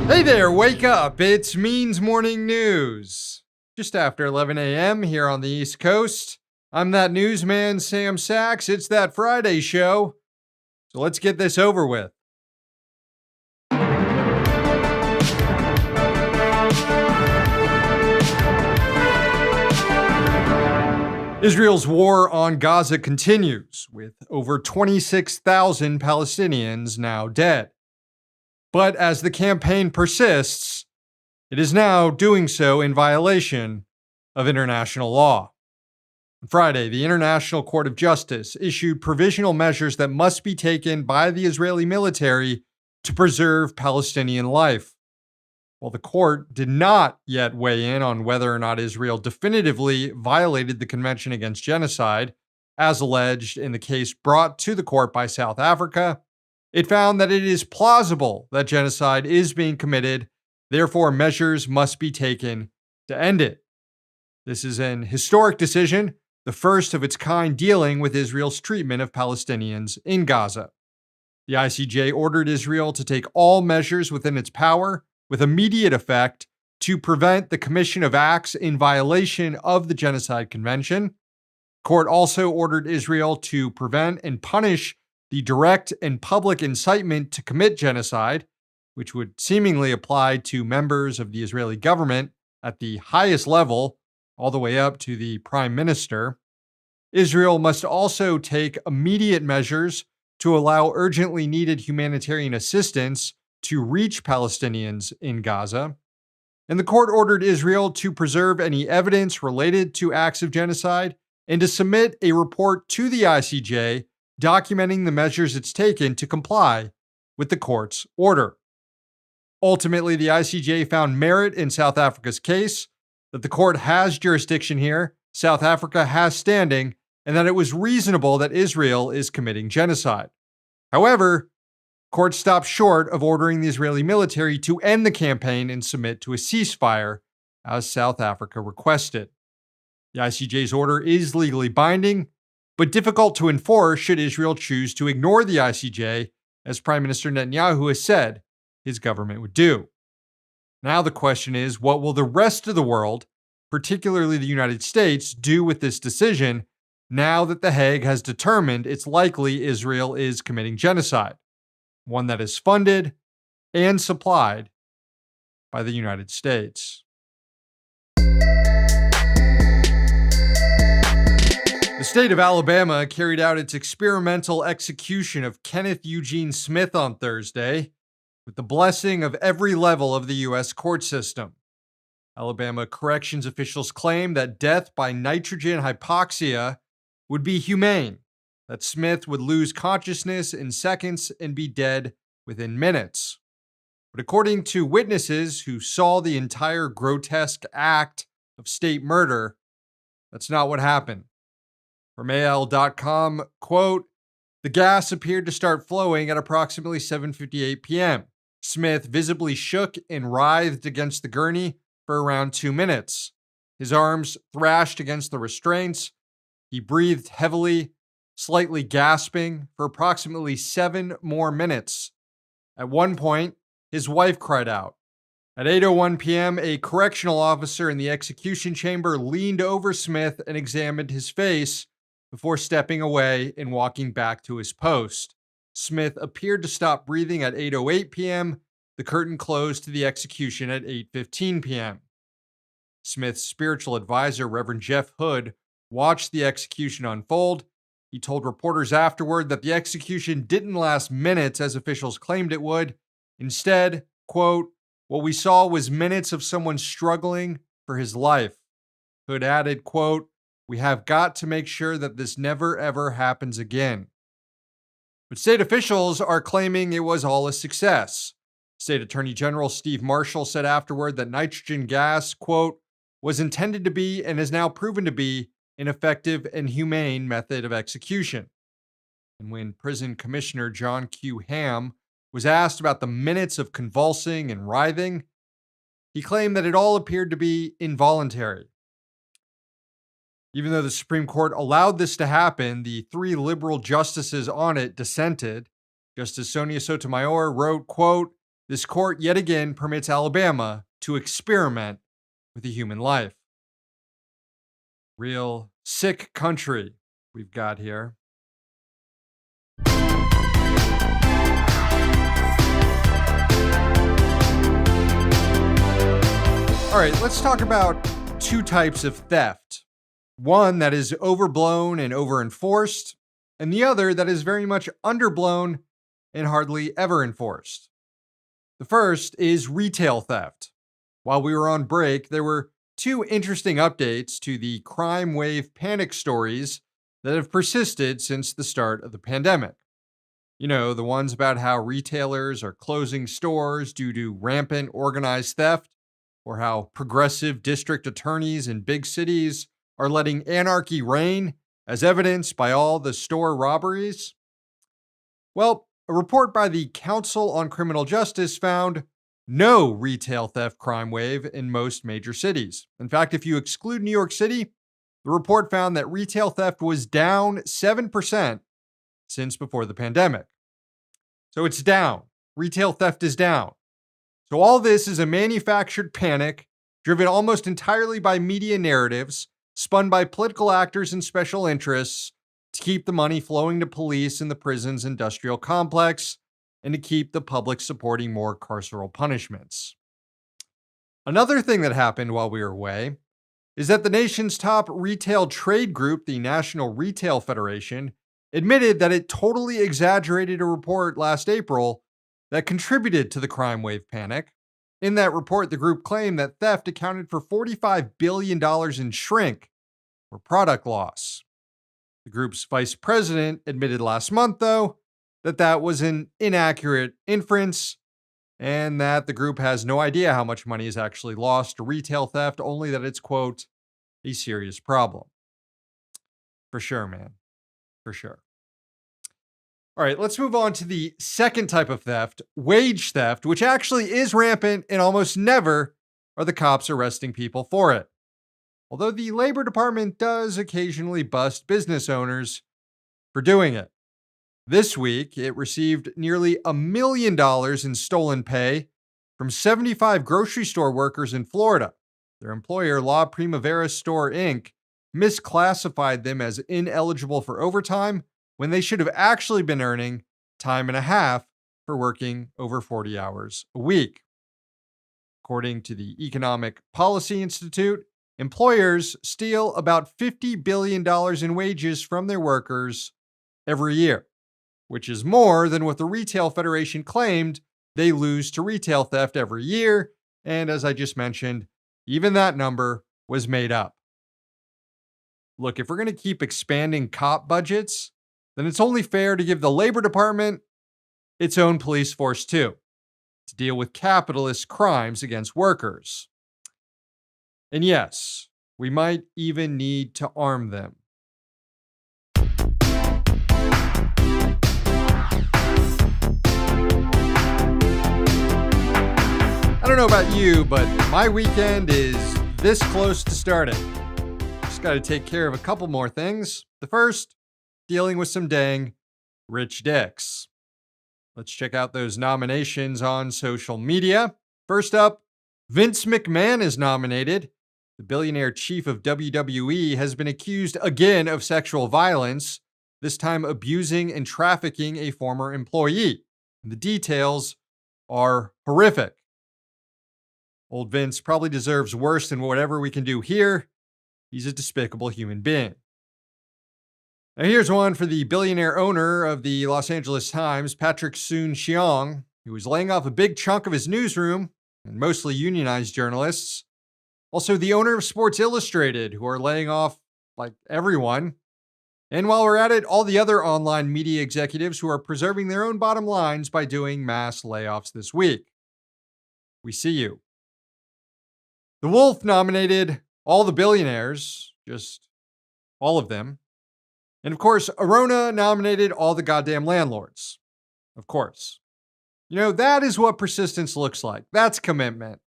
Hey there, wake up. It's Means Morning News. Just after 11 a.m. here on the East Coast. I'm that newsman, Sam Sachs. It's that Friday show. So let's get this over with. Israel's war on Gaza continues, with over 26,000 Palestinians now dead. But as the campaign persists, it is now doing so in violation of international law. On Friday, the International Court of Justice issued provisional measures that must be taken by the Israeli military to preserve Palestinian life. While the court did not yet weigh in on whether or not Israel definitively violated the Convention Against Genocide, as alleged in the case brought to the court by South Africa, it found that it is plausible that genocide is being committed, therefore measures must be taken to end it. This is an historic decision, the first of its kind dealing with Israel's treatment of Palestinians in Gaza. The ICJ ordered Israel to take all measures within its power with immediate effect to prevent the commission of acts in violation of the Genocide Convention. The court also ordered Israel to prevent and punish the direct and public incitement to commit genocide, which would seemingly apply to members of the Israeli government at the highest level, all the way up to the prime minister. Israel must also take immediate measures to allow urgently needed humanitarian assistance to reach Palestinians in Gaza. And the court ordered Israel to preserve any evidence related to acts of genocide and to submit a report to the ICJ documenting the measures it's taken to comply with the court's order. Ultimately, the ICJ found merit in South Africa's case, that the court has jurisdiction here, South Africa has standing, and that it was reasonable that Israel is committing genocide. However, court stopped short of ordering the Israeli military to end the campaign and submit to a ceasefire, as South Africa requested. The ICJ's order is legally binding, but difficult to enforce should Israel choose to ignore the ICJ, as Prime Minister Netanyahu has said his government would do. Now the question is, what will the rest of the world, particularly the United States, do with this decision now that The Hague has determined it's likely Israel is committing genocide, one that is funded and supplied by the United States? The state of Alabama carried out its experimental execution of Kenneth Eugene Smith on Thursday, with the blessing of every level of the U.S. court system. Alabama corrections officials claim that death by nitrogen hypoxia would be humane, that Smith would lose consciousness in seconds and be dead within minutes. But according to witnesses who saw the entire grotesque act of state murder, that's not what happened. From AL.com, quote, "The gas appeared to start flowing at approximately 7:58 p.m. Smith visibly shook and writhed against the gurney for around 2 minutes. His arms thrashed against the restraints. He breathed heavily, slightly gasping, for approximately 7 more minutes. At one point, his wife cried out. At 8:01 p.m., a correctional officer in the execution chamber leaned over Smith and examined his face before stepping away and walking back to his post. Smith appeared to stop breathing at 8:08 p.m. The curtain closed to the execution at 8:15 p.m. Smith's spiritual advisor, Reverend Jeff Hood, watched the execution unfold. He told reporters afterward that the execution didn't last minutes as officials claimed it would. Instead, quote, "What we saw was minutes of someone struggling for his life." Hood added, quote, "We have got to make sure that this never ever happens again." But state officials are claiming it was all a success. State Attorney General Steve Marshall said afterward that nitrogen gas, quote, "was intended to be and has now proven to be an effective and humane method of execution." And when Prison Commissioner John Q. Hamm was asked about the minutes of convulsing and writhing, he claimed that it all appeared to be involuntary. Even though the Supreme Court allowed this to happen, the 3 liberal justices on it dissented. Justice Sonia Sotomayor wrote, quote, this court yet again permits Alabama to experiment with a human life. Real sick country we've got here. All right, let's talk about two types of theft. One that is overblown and over-enforced, and the other that is very much underblown and hardly ever enforced. The first is retail theft. While we were on break, there were two interesting updates to the crime wave panic stories that have persisted since the start of the pandemic. You know, the ones about how retailers are closing stores due to rampant organized theft, or how progressive district attorneys in big cities are letting anarchy reign, as evidenced by all the store robberies. Well, a report by the Council on Criminal Justice found no retail theft crime wave in most major cities. In fact, if you exclude New York City, the report found that retail theft was down 7% since before the pandemic. So it's down. Retail theft is down. So all this is a manufactured panic driven almost entirely by media narratives spun by political actors and special interests to keep the money flowing to police and the prison's industrial complex and to keep the public supporting more carceral punishments. Another thing that happened while we were away is that the nation's top retail trade group, the National Retail Federation, admitted that it totally exaggerated a report last April that contributed to the crime wave panic. In that report, the group claimed that theft accounted for $45 billion in shrink, or product loss. The group's vice president admitted last month, though, that that was an inaccurate inference and that the group has no idea how much money is actually lost to retail theft, only that it's, quote, a serious problem. For sure, man. For sure. All right, let's move on to the second type of theft, wage theft, which actually is rampant and almost never are the cops arresting people for it. Although the Labor Department does occasionally bust business owners for doing it. This week, it received nearly $1 million in stolen pay from 75 grocery store workers in Florida. Their employer, La Primavera Store Inc., misclassified them as ineligible for overtime when they should have actually been earning time and a half for working over 40 hours a week. According to the Economic Policy Institute, employers steal about $50 billion in wages from their workers every year, which is more than what the Retail Federation claimed they lose to retail theft every year. And as I just mentioned, even that number was made up. Look, if we're going to keep expanding cop budgets, then it's only fair to give the Labor Department its own police force too, to deal with capitalist crimes against workers. And yes, we might even need to arm them. I don't know about you, but my weekend is this close to starting. Just got to take care of a couple more things. The first, dealing with some dang rich dicks. Let's check out those nominations on social media. First up, Vince McMahon is nominated. The billionaire chief of WWE has been accused again of sexual violence, this time abusing and trafficking a former employee. The details are horrific. Old Vince probably deserves worse than whatever we can do here. He's a despicable human being. Now here's one for the billionaire owner of the Los Angeles Times, Patrick Soon-Shiong, who is laying off a big chunk of his newsroom, and mostly unionized journalists. Also, the owner of Sports Illustrated, who are laying off, like, everyone. And while we're at it, all the other online media executives who are preserving their own bottom lines by doing mass layoffs this week. We see you. The Wolf nominated all the billionaires, just all of them. And of course, Arona nominated all the goddamn landlords. Of course. You know, that is what persistence looks like. That's commitment.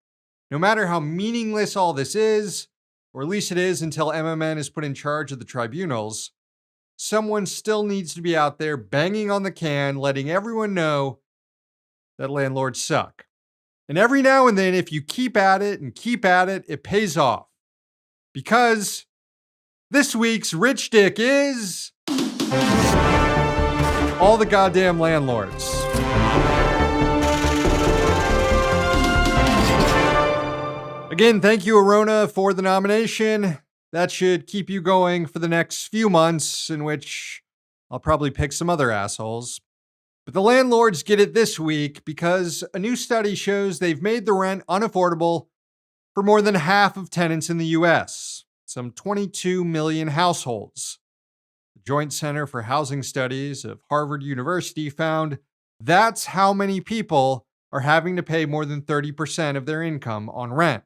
No matter how meaningless all this is, or at least it is until MMN is put in charge of the tribunals, someone still needs to be out there banging on the can, letting everyone know that landlords suck. And every now and then, if you keep at it and keep at it, it pays off. Because this week's rich dick is all the goddamn landlords. Again, thank you, Arona, for the nomination. That should keep you going for the next few months, in which I'll probably pick some other assholes. But the landlords get it this week because a new study shows they've made the rent unaffordable for more than half of tenants in the U.S., some 22 million households. The Joint Center for Housing Studies of Harvard University found that's how many people are having to pay more than 30% of their income on rent.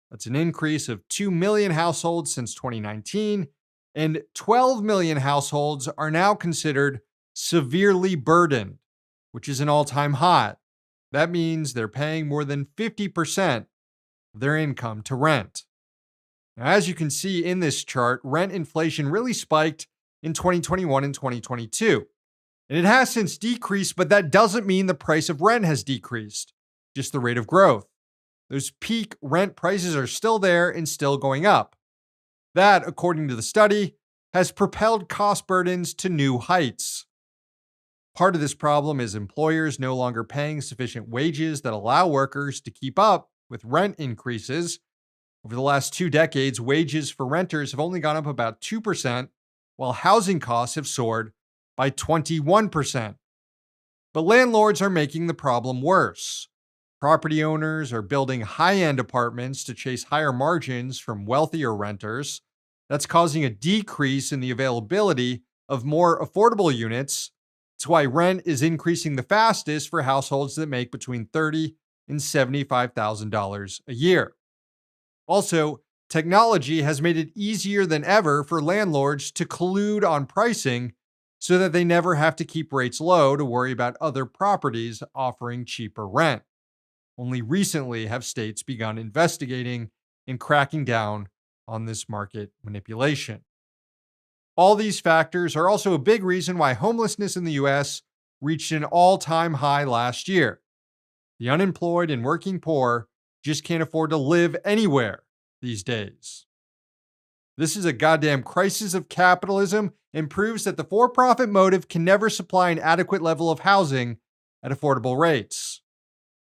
That's an increase of 2 million households since 2019, and 12 million households are now considered severely burdened, which is an all-time high. That means they're paying more than 50% of their income to rent. Now, as you can see in this chart, rent inflation really spiked in 2021 and 2022. And it has since decreased, but that doesn't mean the price of rent has decreased, just the rate of growth. Those peak rent prices are still there and still going up. That, according to the study, has propelled cost burdens to new heights. Part of this problem is employers no longer paying sufficient wages that allow workers to keep up with rent increases. Over the last 2 decades, wages for renters have only gone up about 2%, while housing costs have soared by 21%. But landlords are making the problem worse. Property owners are building high-end apartments to chase higher margins from wealthier renters. That's causing a decrease in the availability of more affordable units. That's why rent is increasing the fastest for households that make between $30,000 and $75,000 a year. Also, technology has made it easier than ever for landlords to collude on pricing so that they never have to keep rates low to worry about other properties offering cheaper rent. Only recently have states begun investigating and cracking down on this market manipulation. All these factors are also a big reason why homelessness in the U.S. reached an all-time high last year. The unemployed and working poor just can't afford to live anywhere these days. This is a goddamn crisis of capitalism and proves that the for-profit motive can never supply an adequate level of housing at affordable rates.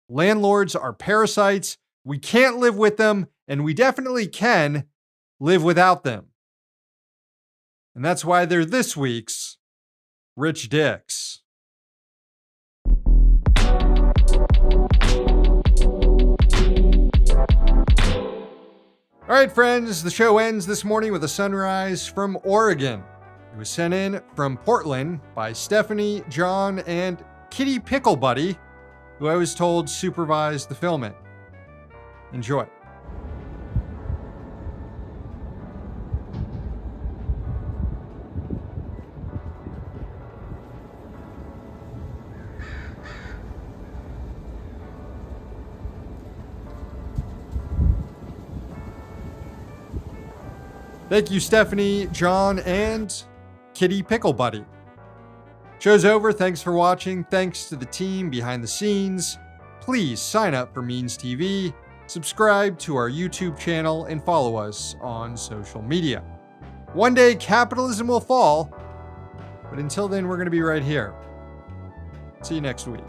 Landlords are parasites. We can't live with them, and we definitely can live without them. And that's why they're this week's Rich Dicks. All right, friends, the show ends this morning with a sunrise from Oregon. It was sent in from Portland by Stephanie, John, and Kitty Pickle Buddy, who I was told supervised the filming. Enjoy. Thank you, Stephanie, John, and Kitty Pickle Buddy. Show's over. Thanks for watching. Thanks to the team behind the scenes. Please sign up for Means TV, subscribe to our YouTube channel, and follow us on social media. One day, capitalism will fall, but until then, we're going to be right here. See you next week.